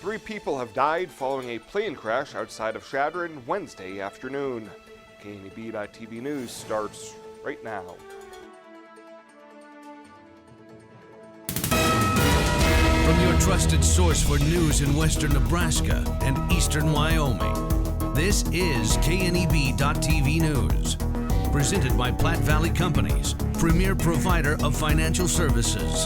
3 people have died following a plane crash outside of Chadron Wednesday afternoon. KNEB.TV News starts right now. From your trusted source for news in western Nebraska and eastern Wyoming, this is KNEB.TV News. Presented by Platte Valley Companies, premier provider of financial services.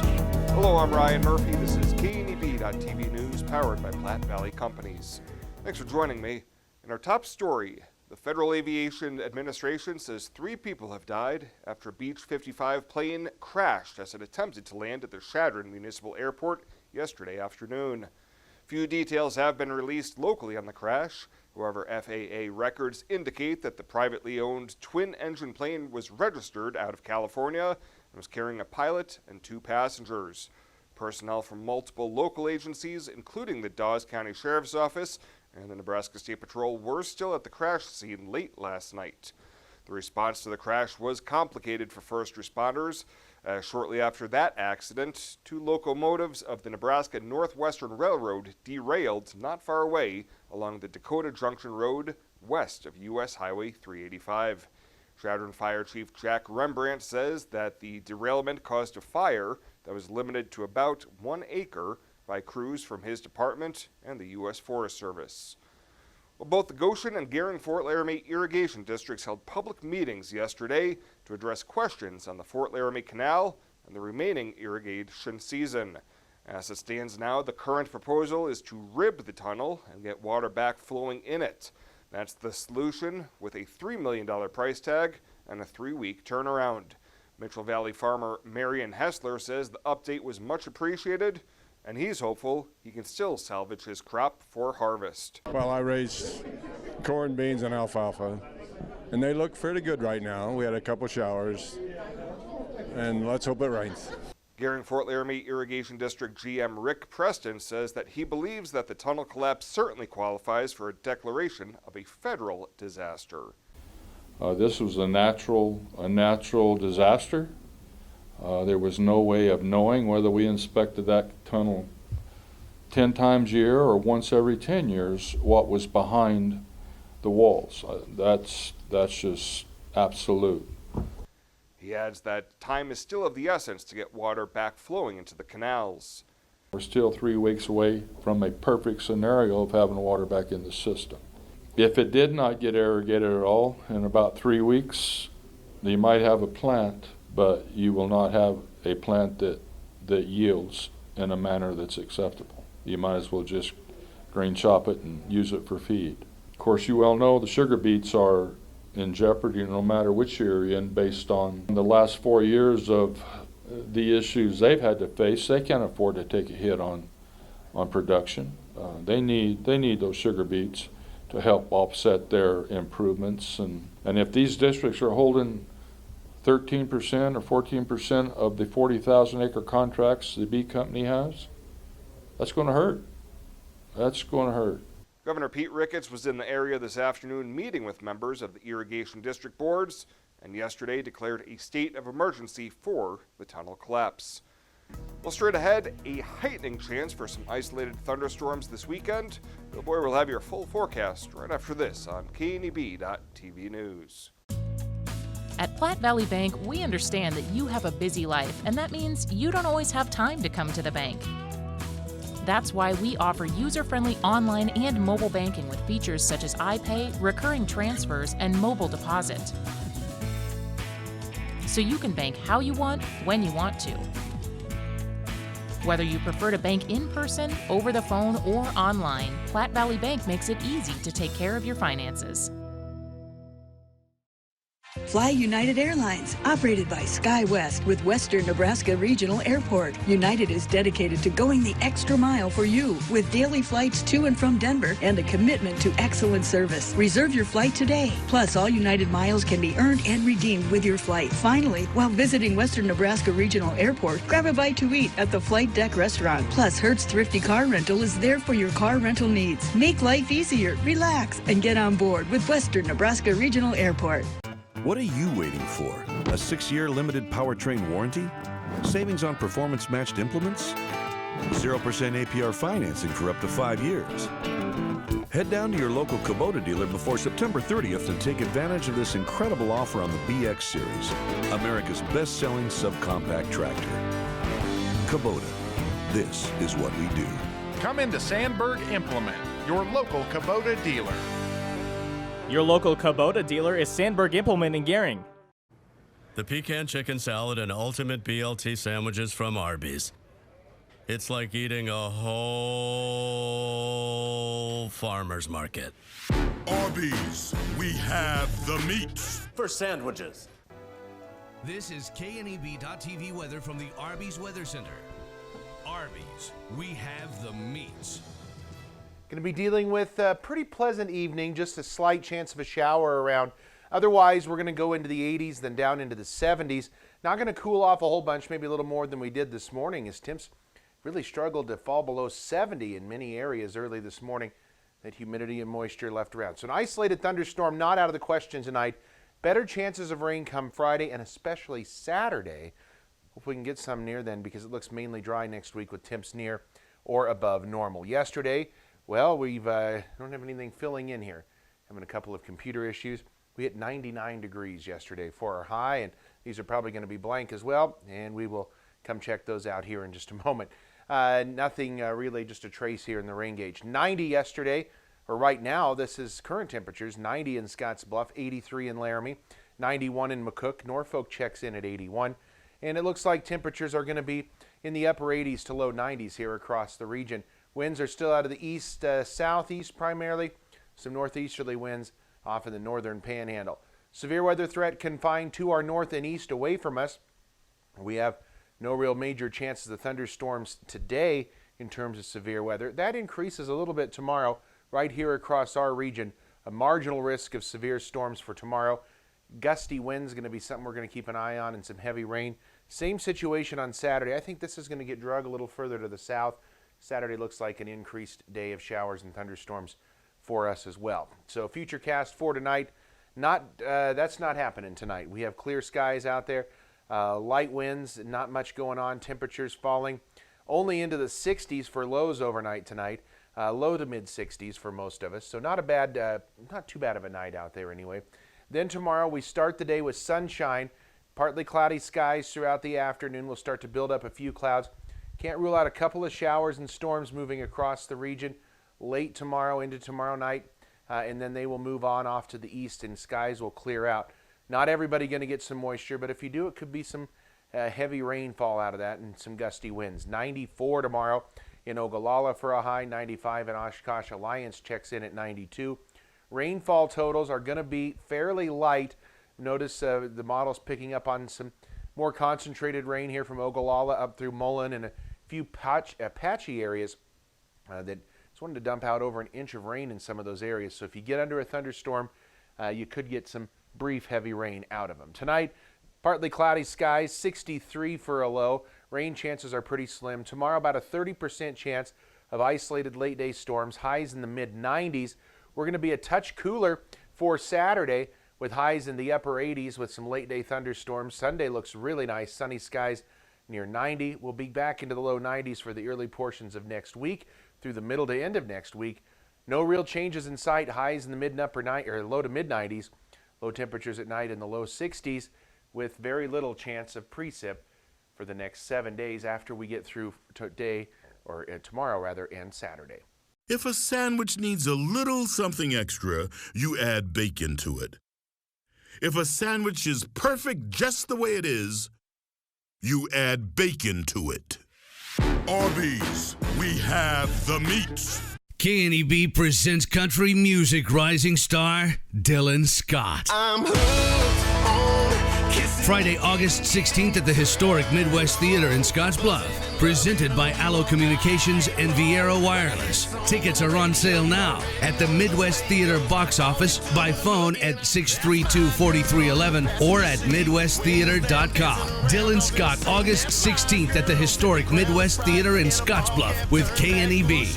Hello, I'm Ryan Murphy. This is KNEB.TV News, powered by Platte Valley Companies. Thanks for joining me. In our top story, the Federal Aviation Administration says 3 people have died after a Beech 55 plane crashed as it attempted to land at the Chadron Municipal Airport yesterday afternoon. Few details have been released locally on the crash. However, FAA records indicate that the privately owned twin-engine plane was registered out of California and was carrying a pilot and 2 passengers. Personnel from multiple local agencies, including the Dawes County Sheriff's Office and the Nebraska State Patrol, were still at the crash scene late last night. The response to the crash was complicated for first responders. Shortly after that accident, 2 locomotives of the Nebraska Northwestern Railroad derailed not far away along the Dakota Junction Road west of U.S. Highway 385. Chadron Fire Chief Jack Rembrandt says that the derailment caused a fire that was limited to about 1 acre by crews from his department and the U.S. Forest Service. Well, both the Goshen and Gering-Fort Laramie irrigation districts held public meetings yesterday to address questions on the Fort Laramie Canal and the remaining irrigation season. As it stands now, the current proposal is to rib the tunnel and get water back flowing in it. That's the solution, with a $3 million price tag and a 3-week turnaround. Mitchell Valley farmer Marion Hessler says the update was much appreciated, and he's hopeful he can still salvage his crop for harvest. Well, I raised corn, beans, and alfalfa, and they look pretty good right now. We had a couple showers, and let's hope it rains. Gering-Fort Laramie Irrigation District GM Rick Preston says that he believes that the tunnel collapse certainly qualifies for a declaration of a federal disaster. This was a natural disaster. There was no way of knowing whether we inspected that tunnel 10 times a year or once every 10 years what was behind the walls. That's just absolute. He adds that time is still of the essence to get water back flowing into the canals. We're still 3 weeks away from a perfect scenario of having water back in the system. If it did not get irrigated at all, in about 3 weeks, you might have a plant, but you will not have a plant that yields in a manner that's acceptable. You might as well just grain chop it and use it for feed. Of course, you well know the sugar beets are in jeopardy no matter which year you're in, based on the last 4 years of the issues they've had to face. They can't afford to take a hit on production. They need those sugar beets to help offset their improvements. And if these districts are holding 13% or 14% of the 40,000 acre contracts the bee company has, that's going to hurt. That's going to hurt. Governor Pete Ricketts was in the area this afternoon meeting with members of the irrigation district boards, and yesterday declared a state of emergency for the tunnel collapse. Well, straight ahead, a heightening chance for some isolated thunderstorms this weekend. Bill Boyer will have your full forecast right after this on KNEB.TV News. At Platte Valley Bank, we understand that you have a busy life, and that means you don't always have time to come to the bank. That's why we offer user-friendly online and mobile banking with features such as iPay, recurring transfers, and mobile deposit. So you can bank how you want, when you want to. Whether you prefer to bank in person, over the phone, or online, Platte Valley Bank makes it easy to take care of your finances. Fly United Airlines, operated by SkyWest with Western Nebraska Regional Airport. United is dedicated to going the extra mile for you with daily flights to and from Denver and a commitment to excellent service. Reserve your flight today. Plus, all United miles can be earned and redeemed with your flight. Finally, while visiting Western Nebraska Regional Airport, grab a bite to eat at the Flight Deck Restaurant. Plus, Hertz Thrifty Car Rental is there for your car rental needs. Make life easier, relax, and get on board with Western Nebraska Regional Airport. What are you waiting for? A 6-year limited powertrain warranty? Savings on performance-matched implements? 0% APR financing for up to 5 years. Head down to your local Kubota dealer before September 30th and take advantage of this incredible offer on the BX Series, America's best-selling subcompact tractor. Kubota, this is what we do. Come into Sandberg Implement, your local Kubota dealer. Your local Kubota dealer is Sandberg Implement in Gering. The pecan chicken salad and ultimate BLT sandwiches from Arby's. It's like eating a whole farmer's market. Arby's, we have the meats. For sandwiches. This is KNEB.TV weather from the Arby's Weather Center. Arby's, we have the meats. Going to be dealing with a pretty pleasant evening, just a slight chance of a shower around. Otherwise, we're going to go into the 80s, then down into the 70s. Not going to cool off a whole bunch, maybe a little more than we did this morning, as temps really struggled to fall below 70 in many areas early this morning. That humidity and moisture left around. So an isolated thunderstorm not out of the question tonight. Better chances of rain come Friday and especially Saturday. Hope we can get some near then, because it looks mainly dry next week with temps near or above normal. Yesterday, well, we've don't have anything filling in here. Having a couple of computer issues. We hit 99 degrees yesterday for our high, and these are probably going to be blank as well, and we will come check those out here in just a moment. Nothing really, just a trace here in the rain gauge. 90 yesterday, or right now, this is current temperatures, 90 in Scottsbluff, 83 in Laramie, 91 in McCook. Norfolk checks in at 81, and it looks like temperatures are going to be in the upper 80s to low 90s here across the region. Winds are still out of the east, southeast primarily, some northeasterly winds off in the northern panhandle. Severe weather threat confined to our north and east away from us. We have no real major chances of thunderstorms today in terms of severe weather. That increases a little bit tomorrow right here across our region. A marginal risk of severe storms for tomorrow. Gusty winds going to be something we're going to keep an eye on, and some heavy rain. Same situation on Saturday. I think this is going to get dragged a little further to the south. Saturday looks like an increased day of showers and thunderstorms for us as well. So future cast for tonight, that's not happening tonight. We have clear skies out there, light winds, not much going on, temperatures falling only into the 60s for lows overnight tonight, low to mid 60s for most of us. So not too bad of a night out there anyway. Then tomorrow we start the day with sunshine, partly cloudy skies throughout the afternoon. We'll start to build up a few clouds. Can't rule out a couple of showers and storms moving across the region late tomorrow into tomorrow night, and then they will move on off to the east and skies will clear out. Not everybody going to get some moisture, but if you do, it could be some heavy rainfall out of that and some gusty winds. 94 tomorrow in Ogallala for a high, 95 in Oshkosh. Alliance checks in at 92. Rainfall totals are going to be fairly light. Notice the model's picking up on some more concentrated rain here from Ogallala up through Mullen and a few patchy areas that just wanted to dump out over an inch of rain in some of those areas. So if you get under a thunderstorm, you could get some brief heavy rain out of them. Tonight, partly cloudy skies, 63 for a low. Rain chances are pretty slim. Tomorrow, about a 30% chance of isolated late day storms, highs in the mid 90s. We're going to be a touch cooler for Saturday with highs in the upper 80s with some late day thunderstorms. Sunday looks really nice, sunny skies near 90. We'll be back into the low 90s for the early portions of next week through the middle to end of next week. No real changes in sight. Highs in the mid and upper low to mid 90s. Low temperatures at night in the low 60s with very little chance of precip for the next 7 days after we get through today, or tomorrow rather, and Saturday. If a sandwich needs a little something extra, you add bacon to it. If a sandwich is perfect just the way it is, you add bacon to it. Arby's, we have the meats. KNEB presents country music rising star Dylan Scott. I'm hooked on kissing. Friday, August 16th at the historic Midwest Theater in Scottsbluff. Presented by Allo Communications and Viera Wireless. Tickets are on sale now at the Midwest Theater box office, by phone at 632-4311 or at MidwestTheater.com. Dylan Scott, August 16th at the historic Midwest Theater in Scottsbluff with KNEB.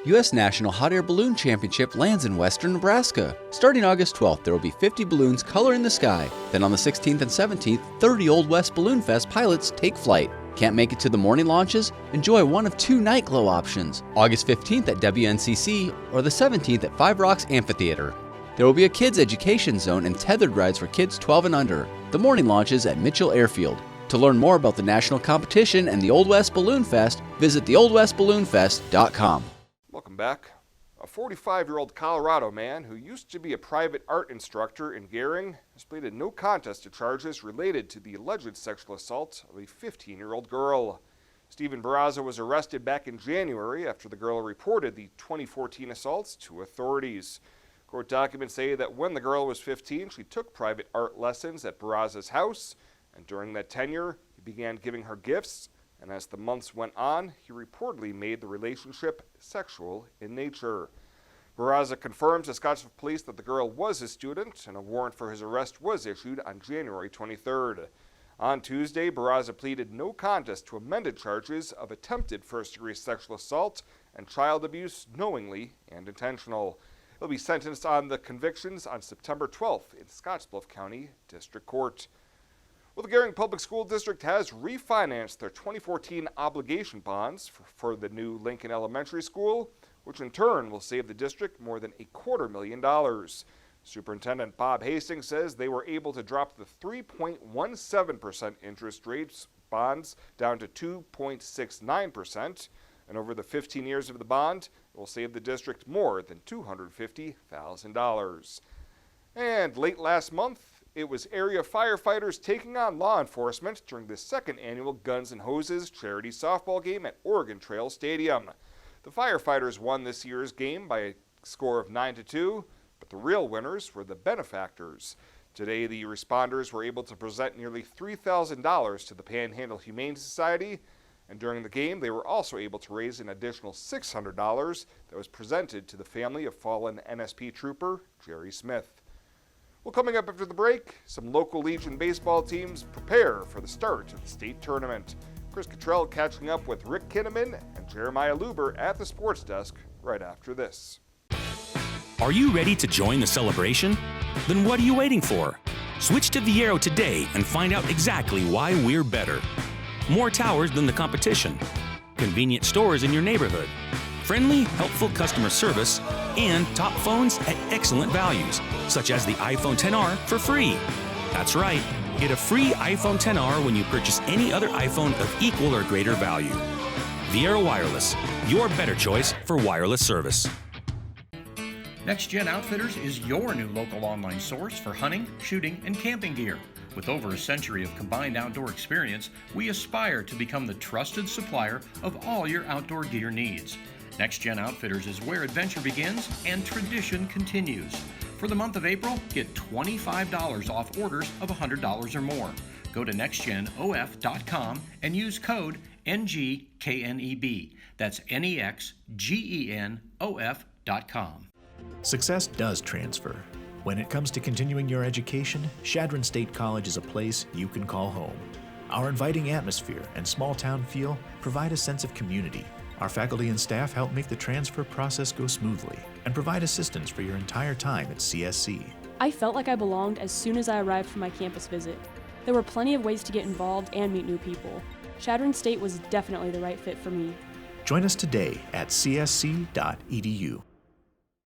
U.S. National Hot Air Balloon Championship lands in western Nebraska. Starting August 12th, there will be 50 balloons coloring the sky. Then on the 16th and 17th, 30 Old West Balloon Fest pilots take flight. Can't make it to the morning launches? Enjoy one of 2 night glow options. August 15th at WNCC or the 17th at Five Rocks Amphitheater. There will be a kids' education zone and tethered rides for kids 12 and under. The morning launches at Mitchell Airfield. To learn more about the national competition and the Old West Balloon Fest, visit theoldwestballoonfest.com. Welcome back. A 45-year-old Colorado man who used to be a private art instructor in Gering has pleaded no contest to charges related to the alleged sexual assault of a 15-year-old girl. Stephen Barraza was arrested back in January after the girl reported the 2014 assaults to authorities. Court documents say that when the girl was 15, she took private art lessons at Barraza's house, and during that tenure, he began giving her gifts. And as the months went on, he reportedly made the relationship sexual in nature. Barraza confirms to Scottsdale Police that the girl was his student, and a warrant for his arrest was issued on January 23rd. On Tuesday, Barraza pleaded no contest to amended charges of attempted first-degree sexual assault and child abuse knowingly and intentional. He'll be sentenced on the convictions on September 12th in Scottsbluff County District Court. Well, the Gering Public School District has refinanced their 2014 obligation bonds for the new Lincoln Elementary School, which in turn will save the district more than $250,000. Superintendent Bob Hastings says they were able to drop the 3.17% interest rates bonds down to 2.69%, and over the 15 years of the bond, it will save the district more than $250,000. And late last month, it was area firefighters taking on law enforcement during the second annual Guns N' Hoses charity softball game at Oregon Trail Stadium. The firefighters won this year's game by a score of 9-2, but the real winners were the benefactors. Today, the responders were able to present nearly $3,000 to the Panhandle Humane Society, and during the game, they were also able to raise an additional $600 that was presented to the family of fallen NSP trooper Jerry Smith. Well, coming up after the break, some local Legion baseball teams prepare for the start of the state tournament. Chris Cottrell catching up with Rick Kinnaman and Jeremiah Luber at the sports desk right after this. Are you ready to join the celebration? Then what are you waiting for? Switch to Viero today and find out exactly why we're better. More towers than the competition. Convenient stores in your neighborhood. Friendly, helpful customer service, and top phones at excellent values, such as the iPhone XR for free. That's right, get a free iPhone XR when you purchase any other iPhone of equal or greater value. Viera Wireless, your better choice for wireless service. Next Gen Outfitters is your new local online source for hunting, shooting, and camping gear. With over a century of combined outdoor experience, we aspire to become the trusted supplier of all your outdoor gear needs. Next Gen Outfitters is where adventure begins and tradition continues. For the month of April, get $25 off orders of $100 or more. Go to nextgenof.com and use code NGKNEB. That's NEXGENOF.com. Success does transfer. When it comes to continuing your education, Chadron State College is a place you can call home. Our inviting atmosphere and small town feel provide a sense of community. Our faculty and staff help make the transfer process go smoothly and provide assistance for your entire time at CSC. I felt like I belonged as soon as I arrived for my campus visit. There were plenty of ways to get involved and meet new people. Chadron State was definitely the right fit for me. Join us today at csc.edu.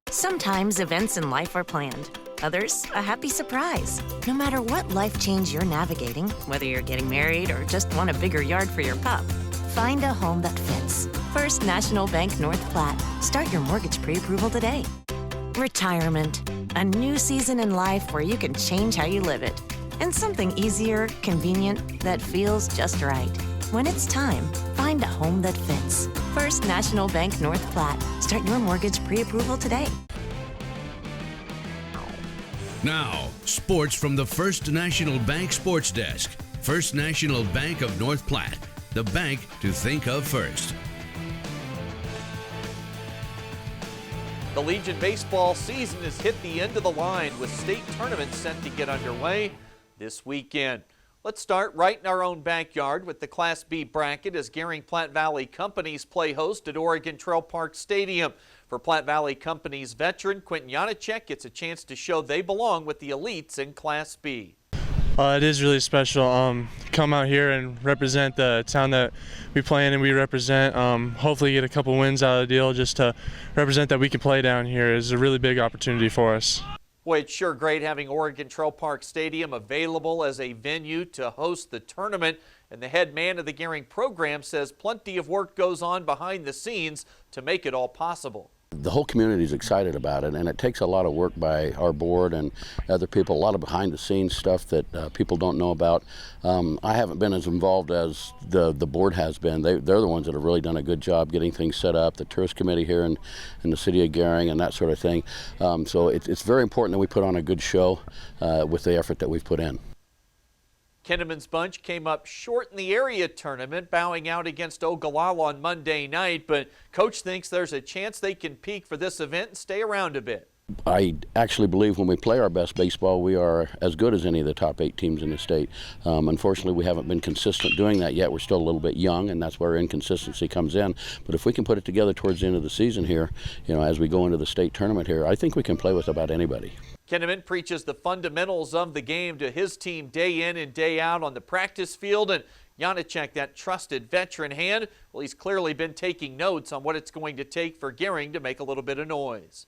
Sometimes events in life are planned. Others, a happy surprise. No matter what life change you're navigating, whether you're getting married or just want a bigger yard for your pup, find a home that fits. First National Bank North Platte. Start your mortgage pre-approval today. Retirement. A new season in life where you can change how you live it. And something easier, convenient, that feels just right. When it's time, find a home that fits. First National Bank North Platte. Start your mortgage pre-approval today. Now, sports from the First National Bank Sports Desk. First National Bank of North Platte, the bank to think of first. The Legion baseball season has hit the end of the line with state tournaments set to get underway this weekend. Let's start right in our own backyard with the Class B bracket as Gering-Platte Valley Companies play host at Oregon Trail Park Stadium. For Platte Valley Companies veteran Quentin Janacek gets a chance to show they belong with the elites in Class B. It is really special. Come out here and represent the town that we play in and we represent. Hopefully get a couple wins out of the deal just to represent that we can play down here is a really big opportunity for us. Boy, it's sure great having Oregon Trail Park Stadium available as a venue to host the tournament. And the head man of the Gering program says plenty of work goes on behind the scenes to make it all possible. The whole community is excited about it, and it takes a lot of work by our board and other people, a lot of behind-the-scenes stuff that people don't know about. I haven't been as involved as the board has been. They're the ones that have really done a good job getting things set up, the tourist committee here in the city of Gering and that sort of thing. So it's very important that we put on a good show with the effort that we've put in. Kinnaman's bunch came up short in the area tournament, bowing out against Ogallala on Monday night, but Coach thinks there's a chance they can peak for this event and stay around a bit. I actually believe when we play our best baseball, we are as good as any of the top 8 teams in the state. Unfortunately, we haven't been consistent doing that yet. We're still a little bit young, and that's where inconsistency comes in. But if we can put it together towards the end of the season here, as we go into the state tournament here, I think we can play with about anybody. Kinnaman preaches the fundamentals of the game to his team day in and day out on the practice field, and Janacek, that trusted veteran hand, well, he's clearly been taking notes on what it's going to take for Gering to make a little bit of noise.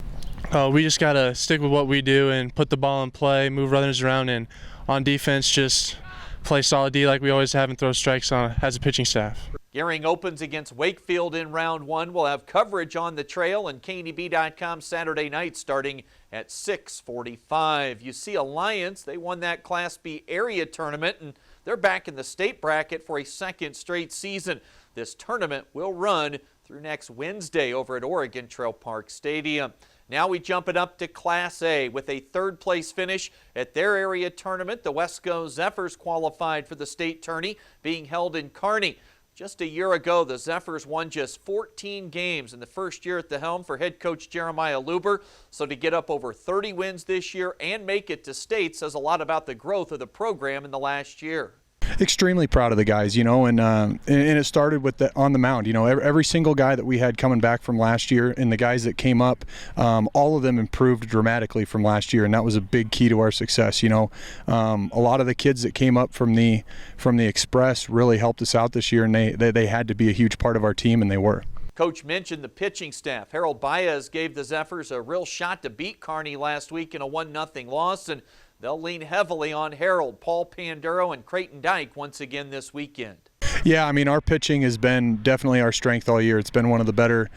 We just got to stick with what we do and put the ball in play, move runners around, and on defense just play solid D like we always have and throw strikes on as a pitching staff. Gering opens against Wakefield in round 1. We'll have coverage on the trail and KNEB.com Saturday night starting at 6:45. You see Alliance, they won that Class B area tournament and they're back in the state bracket for a second straight season. This tournament will run through next Wednesday over at Oregon Trail Park Stadium. Now we jump it up to Class A with a third-place finish at their area tournament. The Wesco Zephyrs qualified for the state tourney being held in Kearney. Just a year ago, the Zephyrs won just 14 games in the first year at the helm for head coach Jeremiah Luber. So to get up over 30 wins this year and make it to state says a lot about the growth of the program in the last year. Extremely proud of the guys, and it started with on the mound. Every single guy that we had coming back from last year and the guys that came up, all of them improved dramatically from last year, and that was a big key to our success. A lot of the kids that came up from the Express really helped us out this year, and they had to be a huge part of our team, and they were. Coach mentioned the pitching staff. Harold Baez gave the Zephyrs a real shot to beat Kearney last week in a 1-0 loss, and they'll lean heavily on Harold, Paul Panduro, and Creighton Dyke once again this weekend. Yeah, our pitching has been definitely our strength all year. It's been one of the better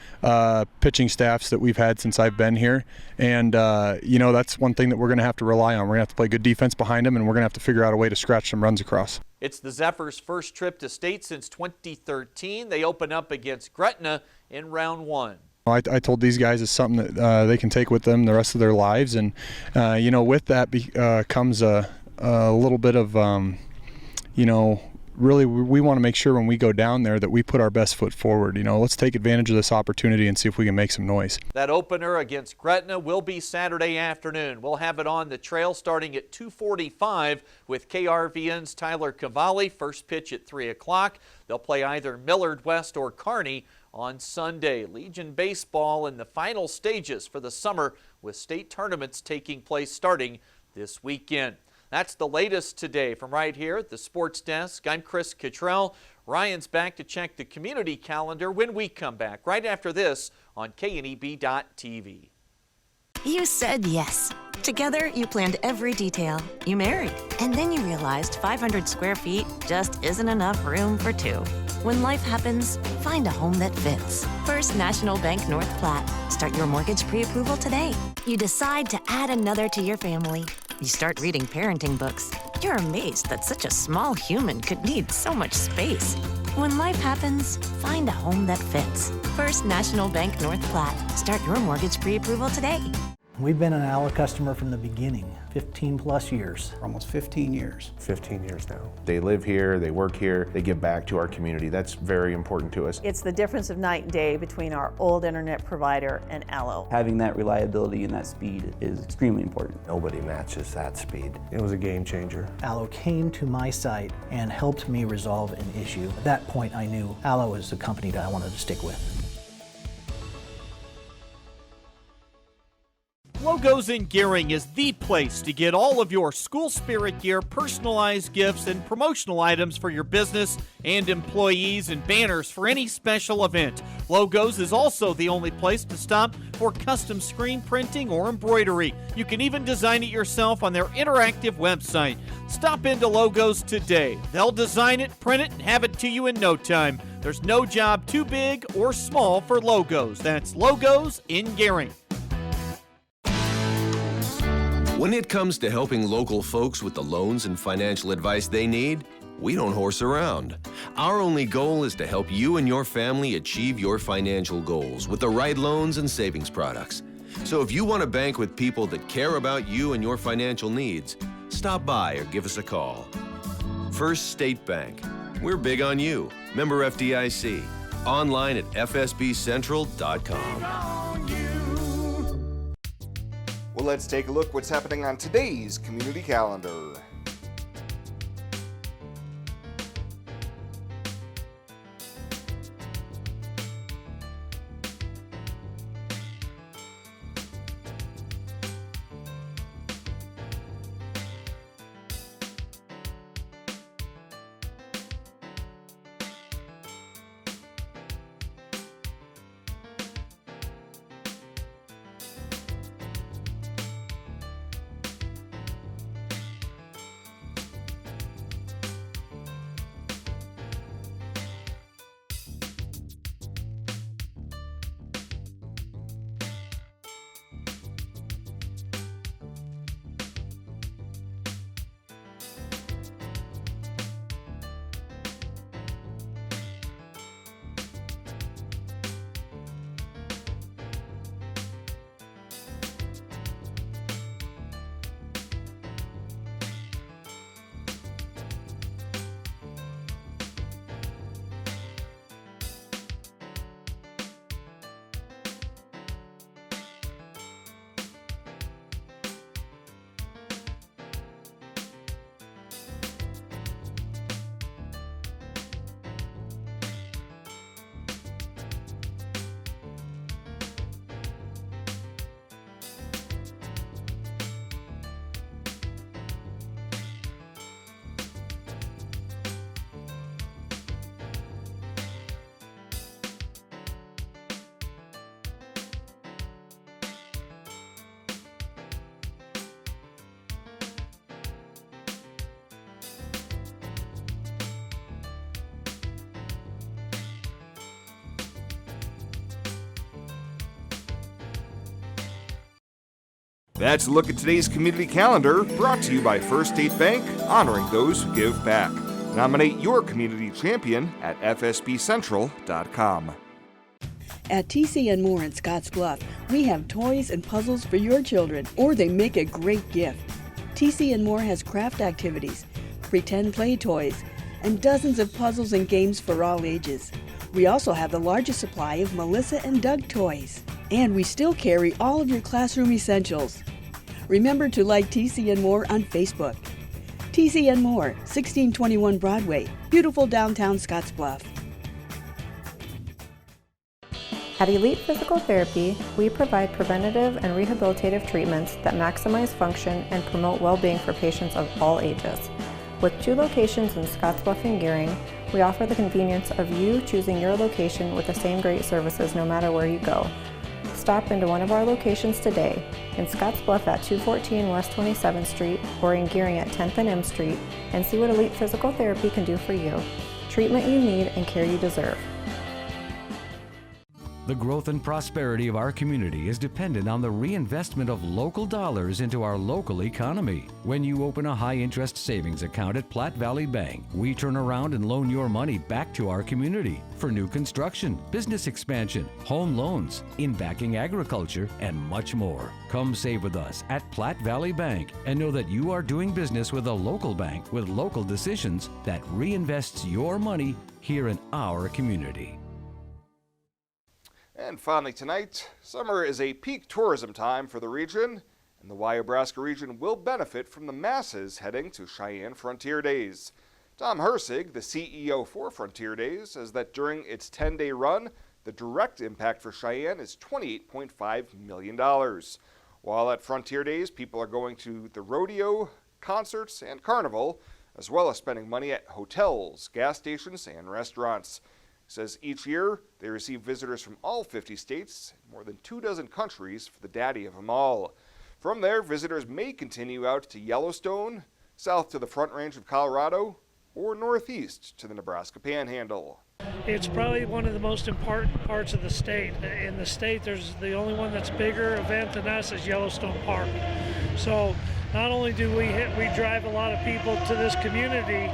pitching staffs that we've had since I've been here. And, that's one thing that we're going to have to rely on. We're going to have to play good defense behind them, and we're going to have to figure out a way to scratch some runs across. It's the Zephyrs' first trip to state since 2013. They open up against Gretna in round 1. I told these guys it's something that they can take with them the rest of their lives, and with that comes a little bit of really we want to make sure when we go down there that we put our best foot forward. Let's take advantage of this opportunity and see if we can make some noise. That opener against Gretna will be Saturday afternoon. We'll have it on the trail starting at 2:45 with KRVN's Tyler Cavalli. First pitch at 3 o'clock. They'll play either Millard West or Kearney on Sunday. Legion baseball in the final stages for the summer with state tournaments taking place starting this weekend. That's the latest today from right here at the Sports Desk. I'm Chris Cottrell. Ryan's back to check the community calendar when we come back right after this on KNEB.TV. You said yes. Together, you planned every detail. You married. And then you realized 500 square feet just isn't enough room for two. When life happens, find a home that fits. First National Bank North Platte. Start your mortgage pre-approval today. You decide to add another to your family. You start reading parenting books. You're amazed that such a small human could need so much space. When life happens, find a home that fits. First National Bank North Platte. Start your mortgage pre-approval today. We've been an Allo customer from the beginning, 15 plus years. Almost 15 years. 15 years now. They live here, they work here, they give back to our community. That's very important to us. It's the difference of night and day between our old internet provider and Allo. Having that reliability and that speed is extremely important. Nobody matches that speed. It was a game changer. Allo came to my site and helped me resolve an issue. At that point, I knew Allo was the company that I wanted to stick with. Logos in Gearing is the place to get all of your school spirit gear, personalized gifts, and promotional items for your business and employees and banners for any special event. Logos is also the only place to stop for custom screen printing or embroidery. You can even design it yourself on their interactive website. Stop into Logos today. They'll design it, print it, and have it to you in no time. There's no job too big or small for Logos. That's Logos in Gearing. When it comes to helping local folks with the loans and financial advice they need, we don't horse around. Our only goal is to help you and your family achieve your financial goals with the right loans and savings products. So if you want to bank with people that care about you and your financial needs, stop by or give us a call. First State Bank. We're big on you. Member FDIC. Online at fsbcentral.com. Well, let's take a look what's happening on today's community calendar. That's a look at today's community calendar, brought to you by First State Bank, honoring those who give back. Nominate your community champion at fsbcentral.com. At TC & More in Scottsbluff, we have toys and puzzles for your children, or they make a great gift. TC & More has craft activities, pretend play toys, and dozens of puzzles and games for all ages. We also have the largest supply of Melissa and Doug toys. And we still carry all of your classroom essentials. Remember to like TC & More on Facebook. TC & More, 1621 Broadway, beautiful downtown Scottsbluff. At Elite Physical Therapy, we provide preventative and rehabilitative treatments that maximize function and promote well-being for patients of all ages. With 2 locations in Scottsbluff and Gearing, we offer the convenience of you choosing your location with the same great services no matter where you go. Stop into one of our locations today, in Scottsbluff at 214 West 27th Street or in Gearing at 10th and M Street, and see what Elite Physical Therapy can do for you. Treatment you need and care you deserve. The growth and prosperity of our community is dependent on the reinvestment of local dollars into our local economy. When you open a high-interest savings account at Platte Valley Bank, we turn around and loan your money back to our community for new construction, business expansion, home loans, in backing agriculture, and much more. Come save with us at Platte Valley Bank and know that you are doing business with a local bank with local decisions that reinvests your money here in our community. And finally tonight, summer is a peak tourism time for the region, and the Wyobraska region will benefit from the masses heading to Cheyenne Frontier Days. Tom Hersig, the CEO for Frontier Days, says that during its 10-day run, the direct impact for Cheyenne is $28.5 million. While at Frontier Days, people are going to the rodeo, concerts, and carnival, as well as spending money at hotels, gas stations, and restaurants. Says each year they receive visitors from all 50 states and more than 24 countries for the daddy of them all. From there, visitors may continue out to Yellowstone, south to the Front Range of Colorado, or northeast to the Nebraska Panhandle. It's probably one of the most important parts of the state. In the state, there's the only one that's bigger event than us is Yellowstone Park. So not only do we drive a lot of people to this community,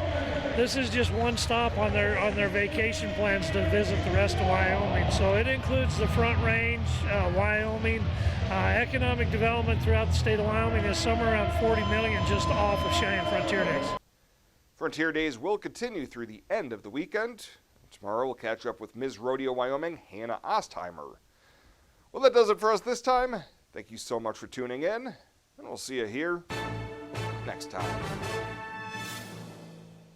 this is just one stop on their vacation plans to visit the rest of Wyoming. So it includes the Front Range, Wyoming. Economic development throughout the state of Wyoming is somewhere around $40 million just off of Cheyenne Frontier Days. Frontier Days will continue through the end of the weekend. Tomorrow we'll catch up with Ms. Rodeo Wyoming, Hannah Ostheimer. Well, that does it for us this time. Thank you so much for tuning in, and we'll see you here next time.